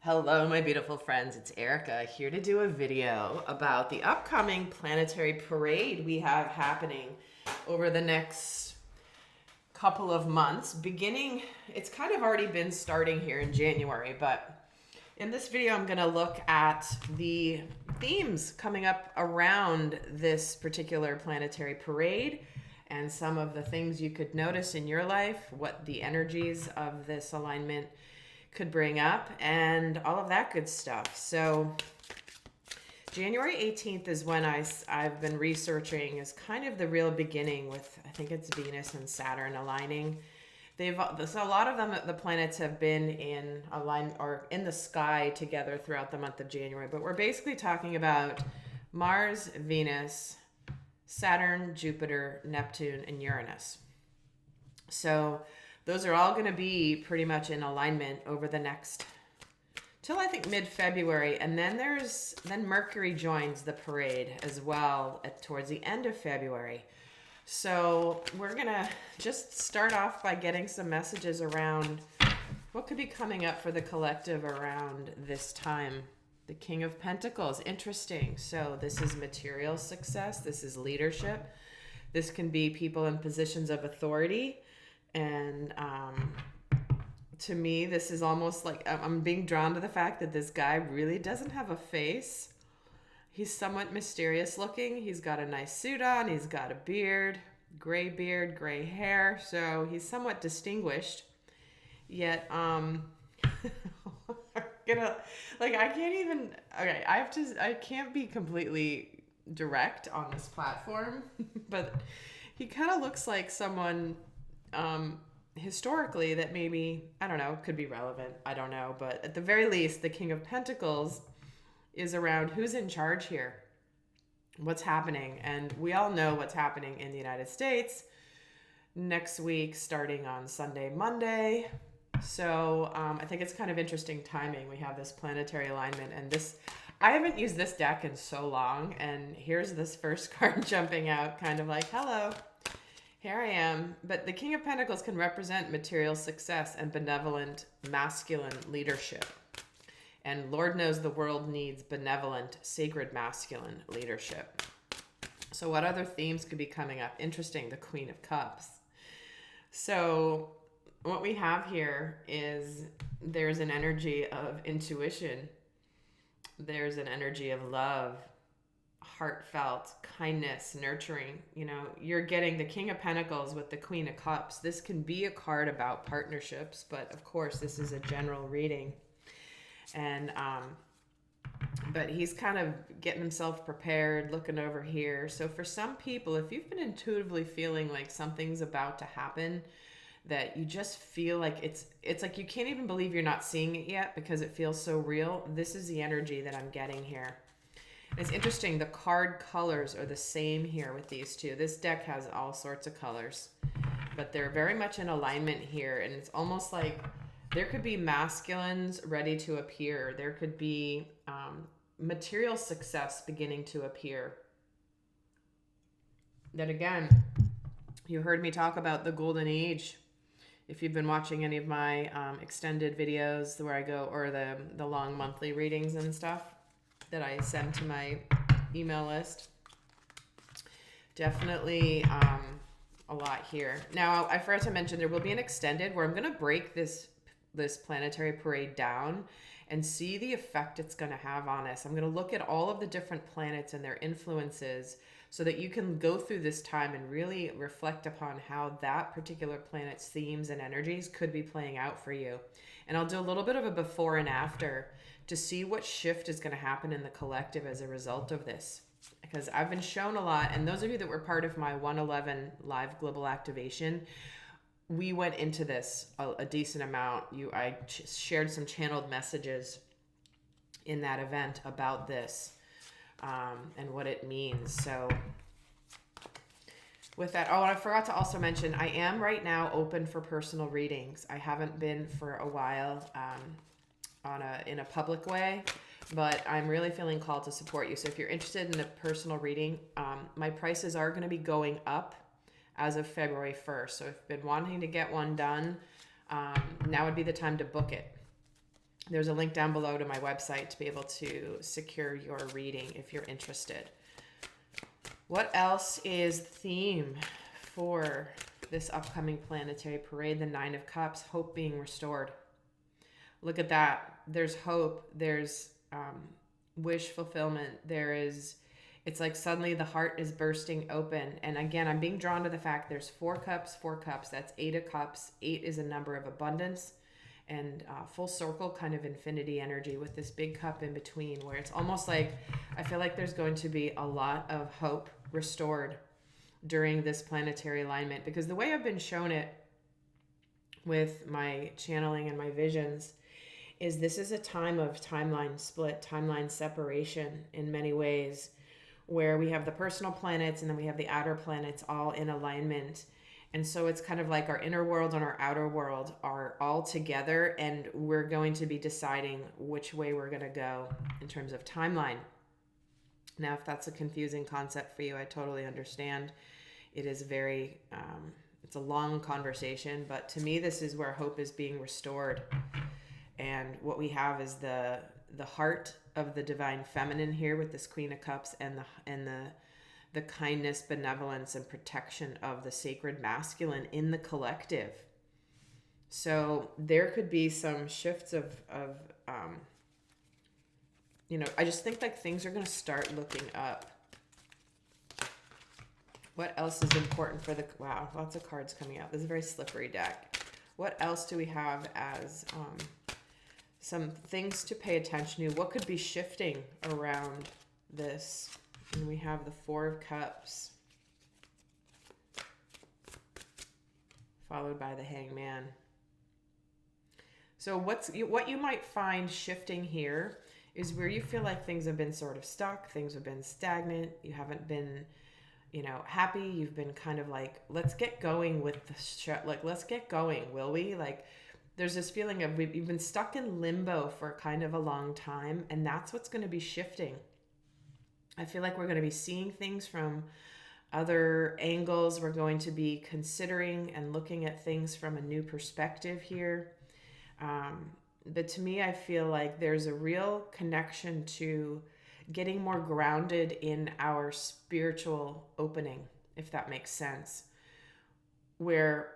Hello, my beautiful friends. It's Erica here to do a video about the upcoming planetary parade we have happening over the next couple of months. It's kind of already been starting here in January, but in this video, I'm going to look at the themes coming up around this particular planetary parade and some of the things you could notice in your life, what the energies of this alignment could bring up, and all of that good stuff. So January 18th is when I've been researching is kind of the real beginning with, I think it's Venus and Saturn aligning. So a lot of them, the planets have been in align or in the sky together throughout the month of January, but we're basically talking about Mars, Venus, Saturn, Jupiter, Neptune, and Uranus. So those are all going to be pretty much in alignment over the next till I think mid-February, and then Mercury joins the parade as well towards the end of February. So we're gonna just start off by getting some messages around what could be coming up for the collective around this time. The King of Pentacles, interesting. So this is material success. This is leadership. This can be people in positions of authority. And to me, this is almost like I'm being drawn to the fact that this guy really doesn't have a face. He's somewhat mysterious looking. He's got a nice suit on. He's got a beard, gray hair. So he's somewhat distinguished. Yet, I can't be completely direct on this platform, but he kind of looks like someone historically that maybe, I don't know, could be relevant. I don't know. But at the very least, the King of Pentacles is around who's in charge here, what's happening. And we all know what's happening in the United States next week, starting on Sunday, Monday. So I think it's kind of interesting timing. We have this planetary alignment, and I haven't used this deck in so long. And here's this first card jumping out, kind of like, hello. Here I am. But the King of Pentacles can represent material success and benevolent masculine leadership. And Lord knows the world needs benevolent, sacred masculine leadership. So what other themes could be coming up? Interesting, the Queen of Cups. So what we have here is there's an energy of intuition. There's an energy of love, heartfelt, kindness, nurturing. You know, you're getting the King of Pentacles with the Queen of Cups. This can be a card about partnerships, but of course this is a general reading. And but he's kind of getting himself prepared, looking over here. So for some people, if you've been intuitively feeling like something's about to happen, that you just feel like it's like you can't even believe you're not seeing it yet because it feels so real, this is the energy that I'm getting here. It's interesting, the card colors are the same here with these two. This deck has all sorts of colors, but they're very much in alignment here. And it's almost like there could be masculines ready to appear. There could be material success beginning to appear. Then again, you heard me talk about the golden age. If you've been watching any of my extended videos where I go, or the long monthly readings and stuff that I send to my email list. Definitely a lot here. Now, I forgot to mention there will be an extended where I'm going to break this planetary parade down and see the effect it's going to have on us. I'm going to look at all of the different planets and their influences so that you can go through this time and really reflect upon how that particular planet's themes and energies could be playing out for you. And I'll do a little bit of a before and after to see what shift is going to happen in the collective as a result of this. Because I've been shown a lot, and those of you that were part of my 111 live global activation, we went into this a decent amount. I shared some channeled messages in that event about this and what it means. So with that, I forgot to also mention, I am right now open for personal readings. I haven't been for a while in a public way, but I'm really feeling called to support you. So if you're interested in a personal reading, my prices are going to be going up as of February 1st. So if you've been wanting to get one done, now would be the time to book it. There's a link down below to my website to be able to secure your reading if you're interested. What else is the theme for this upcoming planetary parade? The Nine of Cups, hope being restored. Look at that. There's hope. There's wish fulfillment. It's like suddenly the heart is bursting open. And again, I'm being drawn to the fact there's 4 cups, 4 cups. That's 8 of cups. 8 is a number of abundance and full circle kind of infinity energy with this big cup in between, where it's almost like I feel like there's going to be a lot of hope restored during this planetary alignment, because the way I've been shown it with my channeling and my visions is this is a time of timeline split, timeline separation in many ways, where we have the personal planets and then we have the outer planets all in alignment. And so it's kind of like our inner world and our outer world are all together, and we're going to be deciding which way we're going to go in terms of timeline. Now, if that's a confusing concept for you, I totally understand. It is very, it's a long conversation, but to me, this is where hope is being restored. And what we have is the heart of the divine feminine here with this Queen of Cups, and the kindness, benevolence, and protection of the sacred masculine in the collective. So there could be some shifts of I just think like things are going to start looking up. What else is important for wow, lots of cards coming out. This is a very slippery deck. What else do we have as some things to pay attention to? What could be shifting around this? And we have the 4 of Cups, followed by the Hangman. So what you might find shifting here is where you feel like things have been sort of stuck, things have been stagnant, you haven't been, happy, you've been kind of like, let's get going with the show, like, let's get going, will we? Like, there's this feeling of you've been stuck in limbo for kind of a long time, and that's what's going to be shifting. I feel like we're going to be seeing things from other angles. We're going to be considering and looking at things from a new perspective here. But to me, I feel like there's a real connection to getting more grounded in our spiritual opening, if that makes sense, where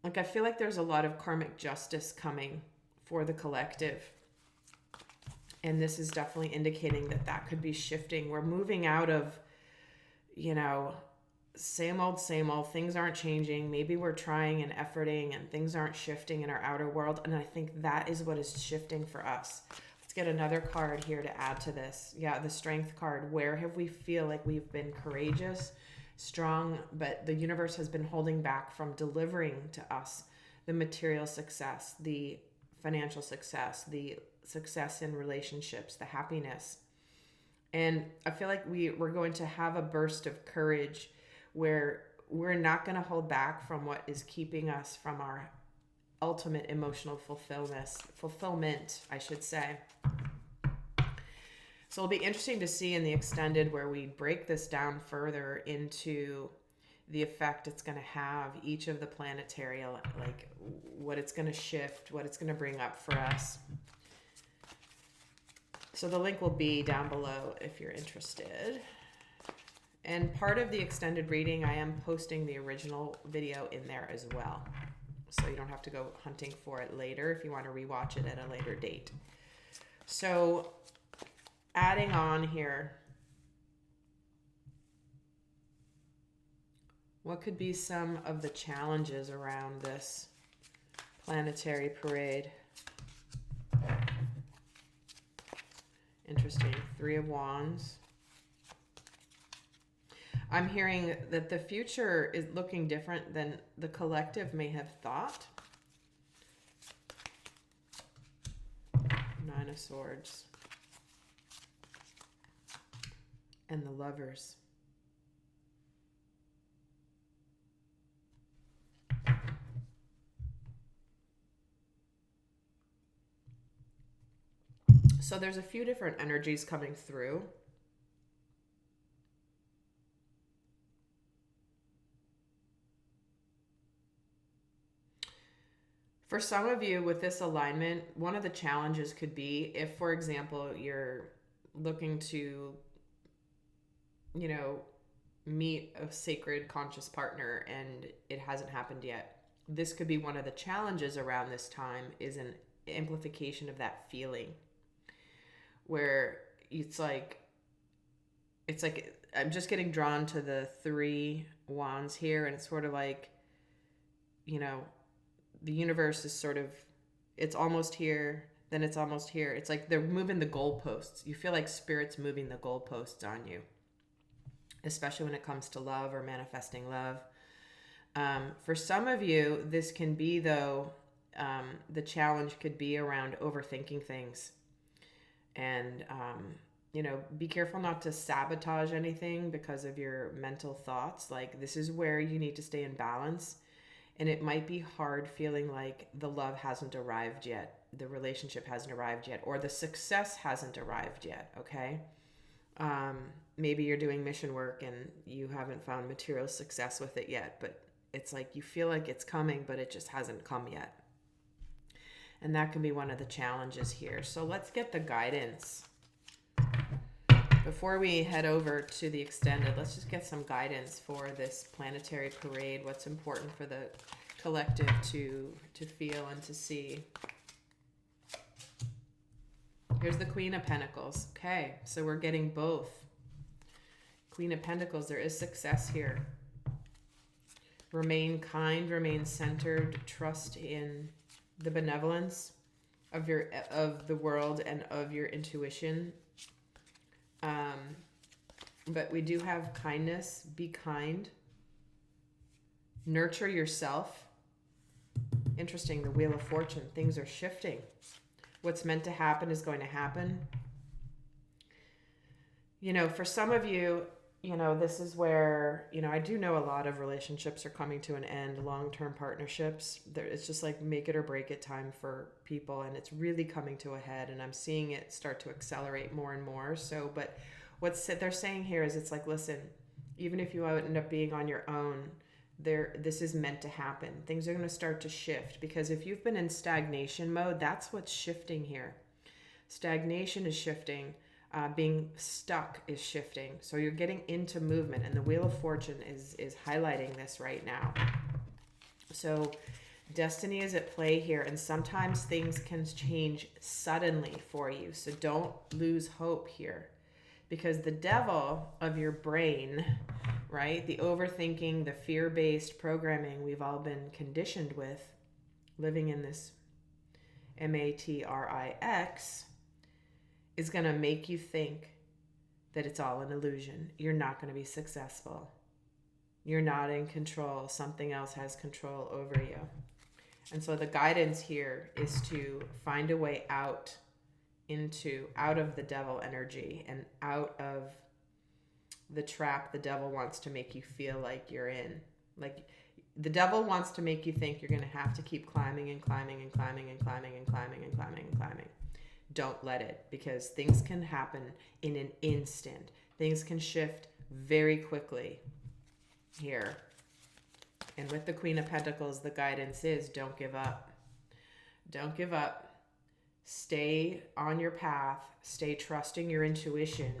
I feel like there's a lot of karmic justice coming for the collective. And this is definitely indicating that could be shifting. We're moving out of, same old, things aren't changing. Maybe we're trying and efforting and things aren't shifting in our outer world. And I think that is what is shifting for us. Let's get another card here to add to this. Yeah, the Strength card. Where have we feel like we've been courageous, strong, but the universe has been holding back from delivering to us the material success, the financial success, the success in relationships, the happiness. And I feel like we're going to have a burst of courage where we're not going to hold back from what is keeping us from our ultimate emotional fulfillment, I should say. So it'll be interesting to see in the extended where we break this down further into the effect it's going to have, each of the planetary, like what it's going to shift, what it's going to bring up for us. So the link will be down below if you're interested. And part of the extended reading, I am posting the original video in there as well. So you don't have to go hunting for it later if you want to rewatch it at a later date. So adding on here, what could be some of the challenges around this planetary parade? Interesting. 3 of Wands. I'm hearing that the future is looking different than the collective may have thought. 9 of Swords. And the Lovers. So there's a few different energies coming through. For some of you with this alignment, one of the challenges could be if, for example, you're looking to, you know, meet a sacred conscious partner and it hasn't happened yet. This could be one of the challenges around this time, is an amplification of that feeling where it's like I'm just getting drawn to the 3 wands here, and it's sort of like, you know, the universe is sort of, it's almost here, then it's almost here. It's like they're moving the goalposts. You feel like spirit's moving the goalposts on you, especially when it comes to love or manifesting love. For some of you, this can be, though, the challenge could be around overthinking things. And, you know, be careful not to sabotage anything because of your mental thoughts. Like, this is where you need to stay in balance. And it might be hard feeling like the love hasn't arrived yet, the relationship hasn't arrived yet, or the success hasn't arrived yet, okay? Maybe you're doing mission work and you haven't found material success with it yet, but it's like you feel like it's coming, but it just hasn't come yet. And that can be one of the challenges here. So let's get the guidance. Before we head over to the extended, let's just get some guidance for this planetary parade. What's important for the collective to feel and to see. Here's the Queen of Pentacles. Okay, so we're getting both. Queen of Pentacles, there is success here. Remain kind, remain centered, trust in the benevolence of the world and of your intuition. But we do have kindness. Be kind. Nurture yourself. Interesting, the Wheel of Fortune. Things are shifting. What's meant to happen is going to happen. You know, for some of you, you know, this is where, you know, I do know a lot of relationships are coming to an end, long-term partnerships. It's just like make it or break it time for people, and it's really coming to a head, and I'm seeing it start to accelerate more and more. So, but what they're saying here is it's like, listen, even if you end up being on your own, this is meant to happen. Things are going to start to shift, because if you've been in stagnation mode, that's what's shifting here. Stagnation is shifting. Being stuck is shifting. So you're getting into movement, and the Wheel of Fortune is highlighting this right now. So destiny is at play here, and sometimes things can change suddenly for you. So don't lose hope here, because the devil of your brain, right? The overthinking, the fear-based programming we've all been conditioned with, living in this matrix, is going to make you think that it's all an illusion. You're not going to be successful. You're not in control. Something else has control over you. And so the guidance here is to find a way out of the devil energy and out of the trap the devil wants to make you feel like you're in. Like, the devil wants to make you think you're going to have to keep climbing and climbing and climbing and climbing and climbing and climbing and climbing. Don't let it, because things can happen in an instant. Things can shift very quickly here. And with the Queen of Pentacles, the guidance is don't give up. Don't give up. Stay on your path. Stay trusting your intuition.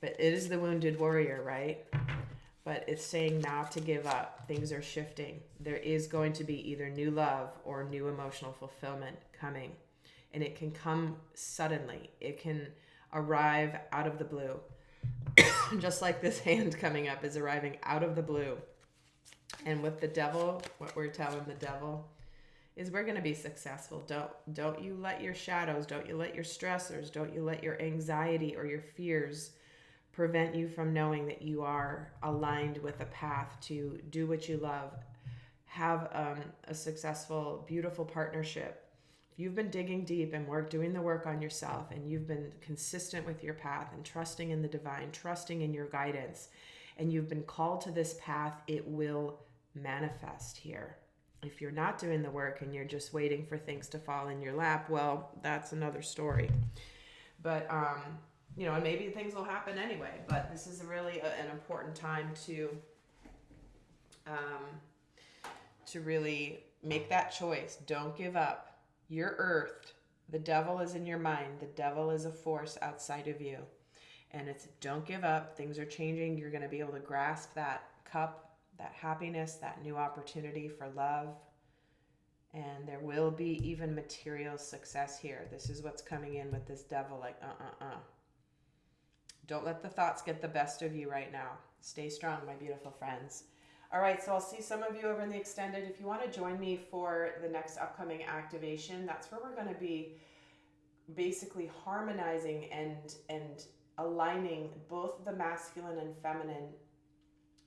But it is the wounded warrior, right? But it's saying not to give up. Things are shifting. There is going to be either new love or new emotional fulfillment coming. And it can come suddenly. It can arrive out of the blue. Just like this hand coming up is arriving out of the blue. And with the devil, what we're telling the devil is we're going to be successful. Don't you let your shadows, don't you let your stressors, don't you let your anxiety or your fears prevent you from knowing that you are aligned with a path to do what you love. Have a successful, beautiful partnership. If you've been digging deep and doing the work on yourself, and you've been consistent with your path and trusting in the divine, trusting in your guidance, and you've been called to this path, it will manifest here. If you're not doing the work and you're just waiting for things to fall in your lap, well, that's another story. But, you know, and maybe things will happen anyway, but this is really an important time to really Make that choice. Don't give up. You're earthed. The devil is in your mind. The devil is a force outside of you. And it's don't give up. Things are changing. You're going to be able to grasp that cup, that happiness, that new opportunity for love. And there will be even material success here. This is what's coming in with this devil, like, Don't let the thoughts get the best of you right now. Stay strong, my beautiful friends. All right, so I'll see some of you over in the extended. If you want to join me for the next upcoming activation, that's where we're going to be basically harmonizing and aligning both the masculine and feminine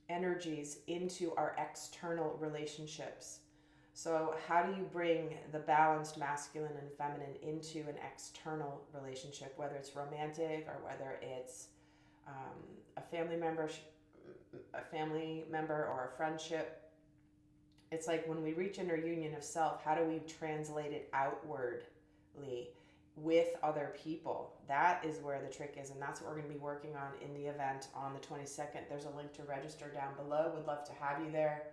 energies into our external relationships. So how do you bring the balanced masculine and feminine into an external relationship, whether it's romantic or whether it's a family member or a friendship? It's like when we reach inner union of self, how do we translate it outwardly with other people? That is where the trick is, and that's what we're going to be working on in the event on the 22nd. There's a link to register down below. Would love to have you there.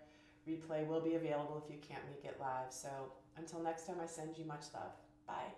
Replay will be available if you can't make it live. So until next time, I send you much love. Bye.